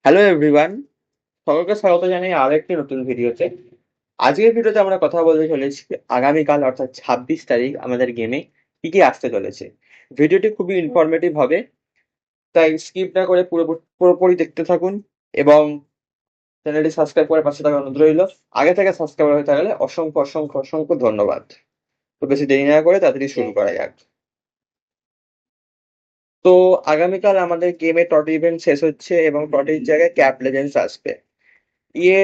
Hello everyone, সকলকে স্বাগত জানাই আরো একটি নতুন ভিডিওতে। আজকের ভিডিওতে আমরা কথা বলতে চলেছি আগামীকাল অর্থাৎ 26 তারিখ আমাদের গেমে কি কি আসতে চলেছে। ভিডিওটি খুবই ইনফরমেটিভ হবে, তাই স্কিপ না করে পুরোপুরি দেখতে থাকুন এবং চ্যানেলটি সাবস্ক্রাইব করে পাশে থাকার অনুরোধ রইল। আগে থেকে সাবস্ক্রাইব হয়ে থাকলে অসংখ্য অসংখ্য অসংখ্য ধন্যবাদ। তো বেশি দেরি না করে তাড়াতাড়ি শুরু করা যাক। তো আগামীকাল আমাদের গেমে টটি ইভেন্ট শেষ হচ্ছে এবং টটির জায়গায় ক্যাপ লেজেন্ডস আসবে।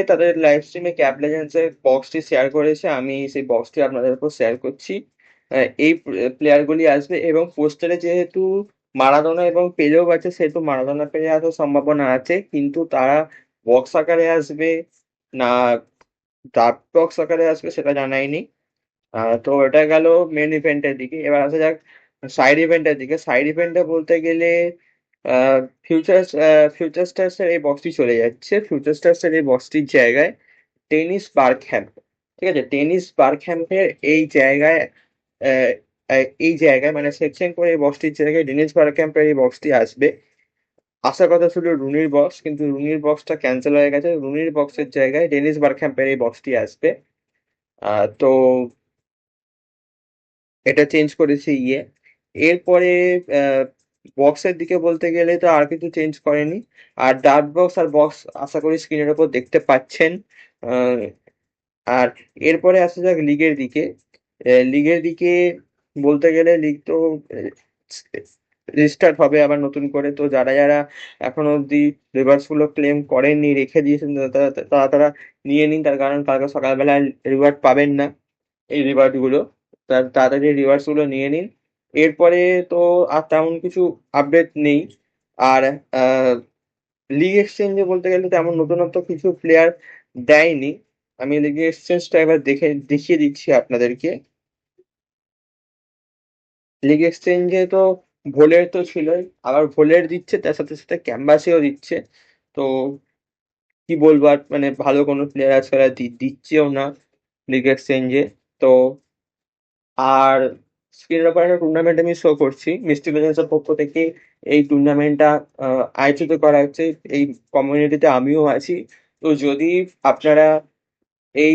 তাদের লাইভ স্ট্রিমে ক্যাপ লেজেন্ডস এর বক্সটি শেয়ার করেছে, আমি সেই বক্সটি আপনাদের উপর শেয়ার করছি। এই প্লেয়ার গুলি আসবে এবং পোস্টারে যেহেতু মারাদোনা এবং পেলেও আছে, সেহেতু মারাদোনা পেলে আসার সম্ভাবনা আছে, কিন্তু তারা বক্স আকারে আসবে না ড্রাফট বক্স আকারে আসবে সেটা জানাইনি। তো এটা গেল মেন ইভেন্টের দিকে। এবার আসা যাক সাইড ইভেন্টের দিকে। সাইড ইভেন্টে বলতে গেলে ফিউচার ফিউচার স্টার্স এর এই বক্সটি চলে যাচ্ছে। ফিউচার স্টার্স এর এই বক্সটির জায়গায় টেনিস বার ক্যাম্প, ঠিক আছে, টেনিস বার ক্যাম্পের আহ, এই জায়গায় মানে সেকশন করে এই বক্সটির জায়গায় টেনিস বার ক্যাম্পের এই বক্সটি আসবে। আসার কথা ছিল রুনির বক্স, কিন্তু রুনির বক্সটা ক্যান্সেল হয়ে গেছে। রুনির বক্সের জায়গায় ডেনিস বার ক্যাম্পের এই বক্সটি আসবে। তো এটা চেঞ্জ করেছে এরপরে বক্সের দিকে বলতে গেলে তো আর কিছু চেঞ্জ করেনি। আর ডার্ট বক্স আর বক্স আশা করি স্ক্রিনের উপর দেখতে পাচ্ছেন। আহ, আর এরপরে আসা যাক লিগের দিকে। লিগের দিকে বলতে গেলে লিগ তো রিস্টার্ট হবে আবার নতুন করে। তো যারা যারা এখনো অব্দি রিভার্স গুলো ক্লেম করেননি, রেখে দিয়েছেন, তারা তারা তারা নিয়ে নিন, তার কারণ কালকে সকালবেলা রিওয়ার্ড পাবেন না এই রিওয়ার্ড গুলো। তাড়াতাড়ি রিওয়ার্ডস গুলো নিয়ে নিন। এরপরে তো আর তেমন কিছু আপডেট নেই। আর লিগ এক্সচেঞ্জে বলতে গেলে তেমন নতুনত্ব কিছু প্লেয়ার দেয়নি। আমি লিগ এক্সচেঞ্জটা এবার দেখিয়ে দিচ্ছি আপনাদেরকে। লিগ এক্সচেঞ্জে তো ভোলের তো ছিলই, আবার ভোলের দিচ্ছে, তার সাথে সাথে ক্যানভাসেও দিচ্ছে। তো কি বলবো আর, মানে ভালো কোনো প্লেয়ার আজকাল আর দিচ্ছেও না লিগ এক্সচেঞ্জে। তো আর স্ক্রিনের উপর একটা টুর্নামেন্ট আমি শো করছি, মিস্টি লেজেন্ডস এর পক্ষ থেকে এই টুর্নামেন্টটা আয়োজিত করা হচ্ছে। এই কমিউনিটিতে আমিও আছি। তো যদি আপনারা এই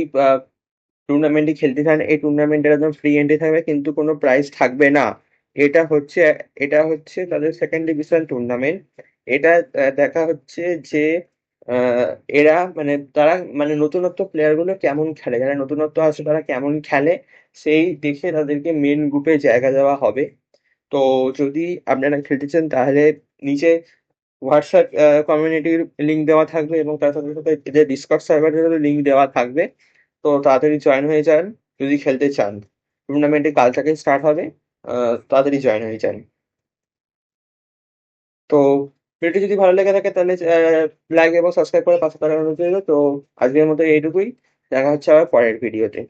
টুর্নামেন্টে খেলতে চান, এই টুর্নামেন্টের একদম ফ্রি এন্ট্রি থাকবে, কিন্তু কোনো প্রাইজ থাকবে না। এটা হচ্ছে এটা হচ্ছে তাদের সেকেন্ড ডিভিশন টুর্নামেন্ট। এটা দেখা হচ্ছে যে আহ, এরা মানে তারা মানে নতুনত্ব প্লেয়ার গুলো কেমন খেলে, যারা নতুনত্ব আছে তারা কেমন খেলে, সেই দেখে তাদেরকে মেন গ্রুপে জায়গা দেওয়া হবে। তো যদি আপনারা খেলতে চান তাহলে নিচে হোয়াটসঅ্যাপ কমিউনিটির লিঙ্ক দেওয়া থাকবে এবং তার সাথে সাথে এদের ডিসকর্ড সার্ভারেরও লিঙ্ক দেওয়া থাকবে। তো তাড়াতাড়ি জয়েন হয়ে যান যদি খেলতে চান। টুর্নামেন্টে কাল থেকে স্টার্ট হবে, তাড়াতাড়ি জয়েন হয়ে যান। তো ভিডিওটি যদি ভালো লেগে থাকে তাহলে লাইক এবং সাবস্ক্রাইব করে পাশে থাকার অনুরোধ রইলো। তো আজকের মতো এইটুকুই, দেখা হচ্ছে আবার পরের ভিডিওতে।